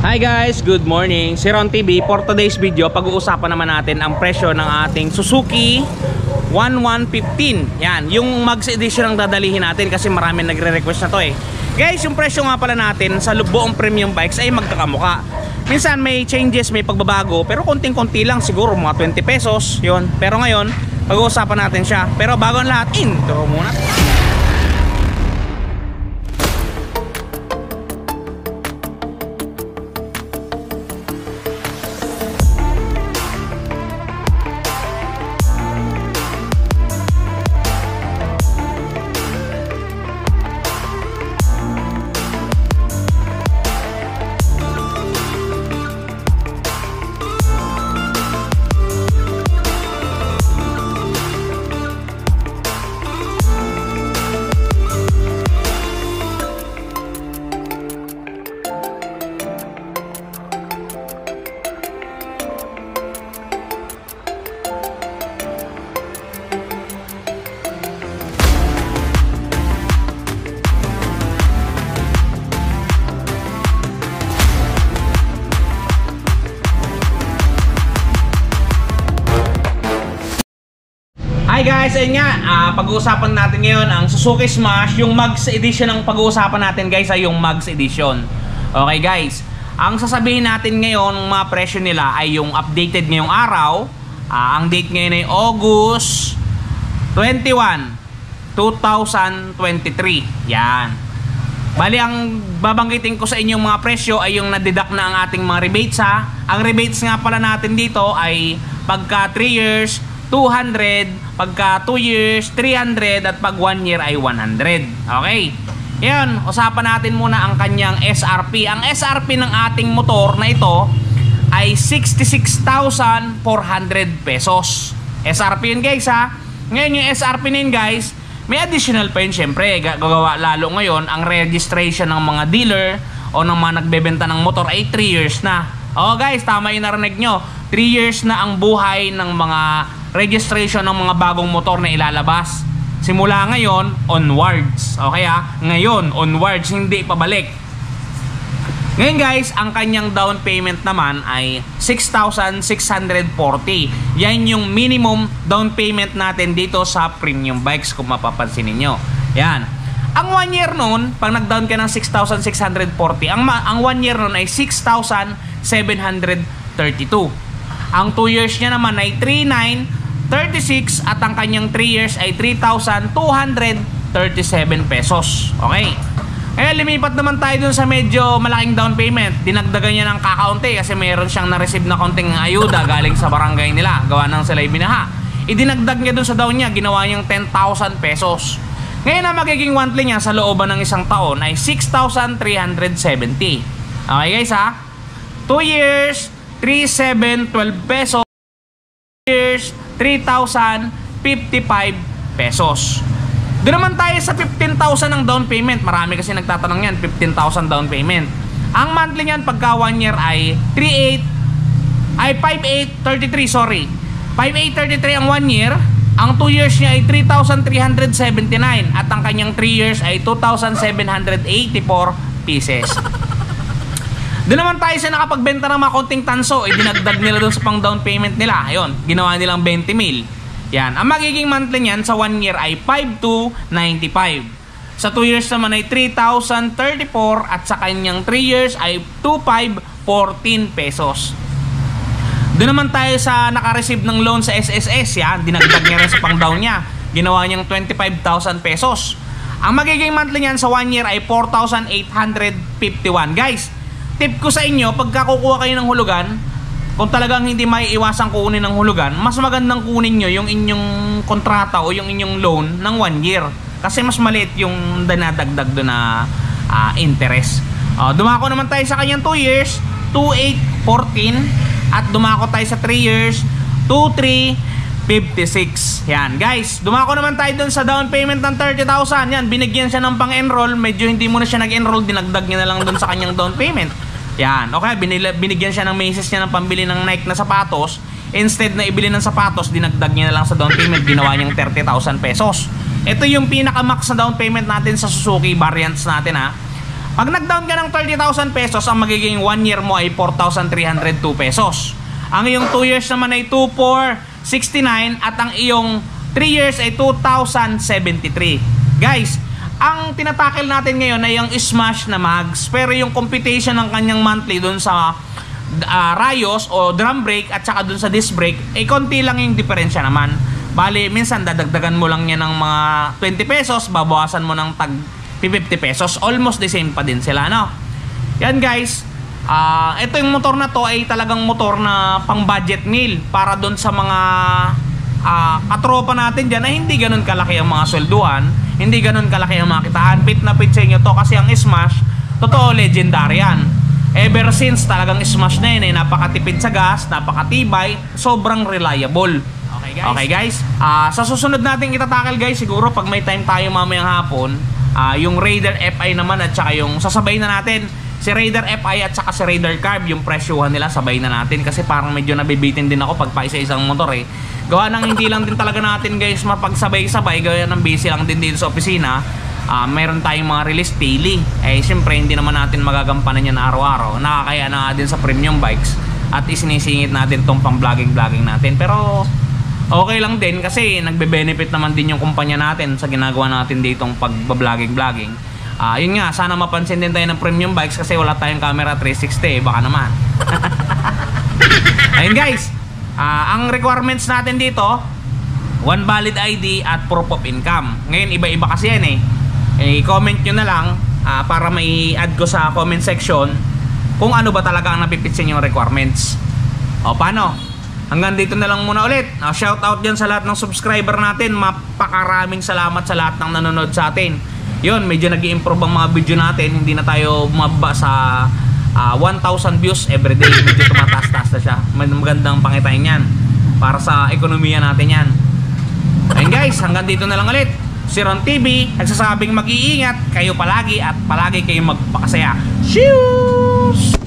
Hi guys, good morning. Si Ron TV. For today's video, pag-uusapan naman natin ang presyo ng ating Suzuki 1115. Yan, yung Max Edition ang dadalihin natin kasi marami nagre-request na to eh. Guys, yung presyo nga pala natin sa buong premium bikes ay magkakamuka. Minsan may changes, may pagbabago, pero konting-konti lang, siguro mga 20 pesos. Yun. Pero ngayon, pag-uusapan natin siya. Pero bago ang lahat, intro muna. Hi guys, ayun nga, pag-uusapan natin ngayon ang Suzuki Smash. Yung Max Edition ang pag-uusapan natin guys ay yung Max Edition. Okay guys, ang sasabihin natin ngayon, mga presyo nila ay yung updated ngayong araw. Ang date ngayon ay August 21, 2023. Yan. Bali, ang babanggitin ko sa inyong mga presyo ay yung nadidak na ang ating mga rebates ha. Ang rebates nga pala natin dito ay pagka 3 years 200, pagka 2 years 300, at pag 1 year ay 100. Okay, yan, usapan natin muna ang kanyang SRP. Ang SRP ng ating motor na ito ay 66,400 pesos. SRP yun guys ha. Ngayon yung SRP na yun guys, may additional pa yun syempre. Gagawa lalo ngayon ang registration ng mga dealer o ng mga nagbebenta ng motor ay 3 years na. O guys, tama yung narinig nyo, 3 years na ang buhay ng mga registration ng mga bagong motor na ilalabas. Simula ngayon onwards. Okay ha? Ngayon onwards, hindi pabalik. Ngayon guys, ang kanyang down payment naman ay 6,640. Yan yung minimum down payment natin dito sa premium bikes kung mapapansin niyo. Yan. Ang 1 year nun, pag nag-down ka ng 6,640, ang 1 year nun ay 6,732. Ang 2 years niya naman ay 3,936 at ang kanyang 3 years ay 3,237 pesos. Okay. Kaya lumipat naman tayo dun sa medyo malaking down payment. Dinagdagan niya ng kakaunti kasi mayroon siyang na-receive na konting ayuda galing sa barangay nila. Gawa ng sila'y binaha. Idinagdag niya dun sa down niya, ginawa niyang 10,000 pesos. Ngayon ang magiging monthly niya sa looban ng isang taon ay 6,370. Okay guys ha? 2 years 3,712 pesos. 2 years 3,055 pesos. Doon naman tayo sa 15,000 ng down payment. Marami kasi nagtatanong yan, 15,000 down payment. Ang monthly niyan pagka 1 year ay 5,833, sorry. 5,833 ang 1 year. Ang 2 years niya ay 3,379 at ang kanyang 3 years ay 2,784 pieces. Doon naman tayo sa nakapagbenta ng mga konting tanso, dinagdag nila doon sa pang down payment nila. Ayun, ginawa nilang 20 mil. Yan, ang magiging monthly niyan sa 1 year ay 5,295. Sa 2 years naman ay 3,034 at sa kanyang 3 years ay 2,514 pesos. Doon naman tayo sa naka-receive ng loan sa SSS, yan, dinagdag niya rin sa pang down niya. Ginawa niyang 25,000 pesos. Ang magiging monthly niyan sa 1 year ay 4,851. Guys, tip ko sa inyo, pagka kukuha kayo ng hulugan, kung talagang hindi maiiwasang kunin ng hulugan, mas magandang kunin nyo yung inyong kontrata o yung inyong loan ng 1 year. Kasi mas maliit yung dinadagdag doon na interest. Dumako naman tayo sa kanyang 2 years, 2,814. At dumako tayo sa 3 years, 2,356. Yan guys, dumako naman tayo doon sa down payment ng 30,000. Yan, binigyan siya ng pang-enroll. Medyo hindi muna siya nag-enroll, dinagdag niya na lang doon sa kanyang down payment. Yan, okay, binigyan siya ng meses niya ng pambili ng Nike na sapatos. Instead na ibili ng sapatos, dinagdag niya na lang sa down payment, ginawa niyang 30,000 pesos. Ito yung pinaka-max na down payment natin sa Suzuki variants natin ha. Pag nag-down ka ng 30,000 pesos, ang magiging 1 year mo ay 4,302 pesos. Ang iyong 2 years naman ay 2,469 at ang iyong 3 years ay 2,073. Guys, ang tinatakil natin ngayon ay yung Smash na mags, pero yung computation ng kanyang monthly dun sa Rayos o drum brake at saka dun sa disc brake, konti lang yung diferensya naman. Bali, minsan dadagdagan mo lang yan ng mga 20 pesos, babawasan mo ng tag 50 pesos. Almost the same pa din sila, no? Yan guys, ito yung motor na to ay talagang motor na pang budget meal para doon sa mga katropa natin dyan na hindi ganun kalaki ang mga swelduhan, hindi ganun kalaki ang mga kitaan. Fit na fit sa inyo to kasi ang Smash, totoo, legendary yan. Ever since talagang Smash na yun, napakatipid sa gas, napakatibay, sobrang reliable. Okay guys, sa susunod natin itatakal guys, siguro pag may time tayo mamayang hapon, yung Raider FI naman at saka yung sasabay na natin si Raider FI at saka si Raider Carb, yung presyuhan nila sabay na natin kasi parang medyo nabibitin din ako pag paisa-isang motor gawa ng hindi lang din talaga natin guys mapagsabay-sabay, gawa ng busy lang din dito sa opisina. Meron tayong mga release daily, siyempre hindi naman natin magagampanan yan araw-araw, nakakaya na din sa premium bikes at isinisingit natin tong pang vlogging natin, pero okay lang din kasi nagbe-benefit naman din yung kumpanya natin sa ginagawa natin ditong pag-vlogging. Yun nga, sana mapansin din tayo ng premium bikes kasi wala tayong camera 360, baka naman. Ayun guys, ang requirements natin dito, one valid ID at proof of income. Ngayon iba-iba kasi yan i-comment nyo na lang para may add ko sa comment section kung ano ba talaga ang napipitsin yung requirements. O paano? Hanggang dito na lang muna ulit. Shout out dyan sa lahat ng subscriber natin. Mapakaraming salamat sa lahat ng nanonood sa atin. Yun, medyo nag-i-improve ang mga video natin. Hindi na tayo mababa sa 1,000 views everyday. Medyo tumataas-taas na siya. Magandang pangitain yan para sa ekonomiya natin yan. Ayun guys, hanggang dito na lang ulit. Si Ron TV nagsasabing mag-iingat kayo palagi at palagi kayong magpakasaya. Cheers!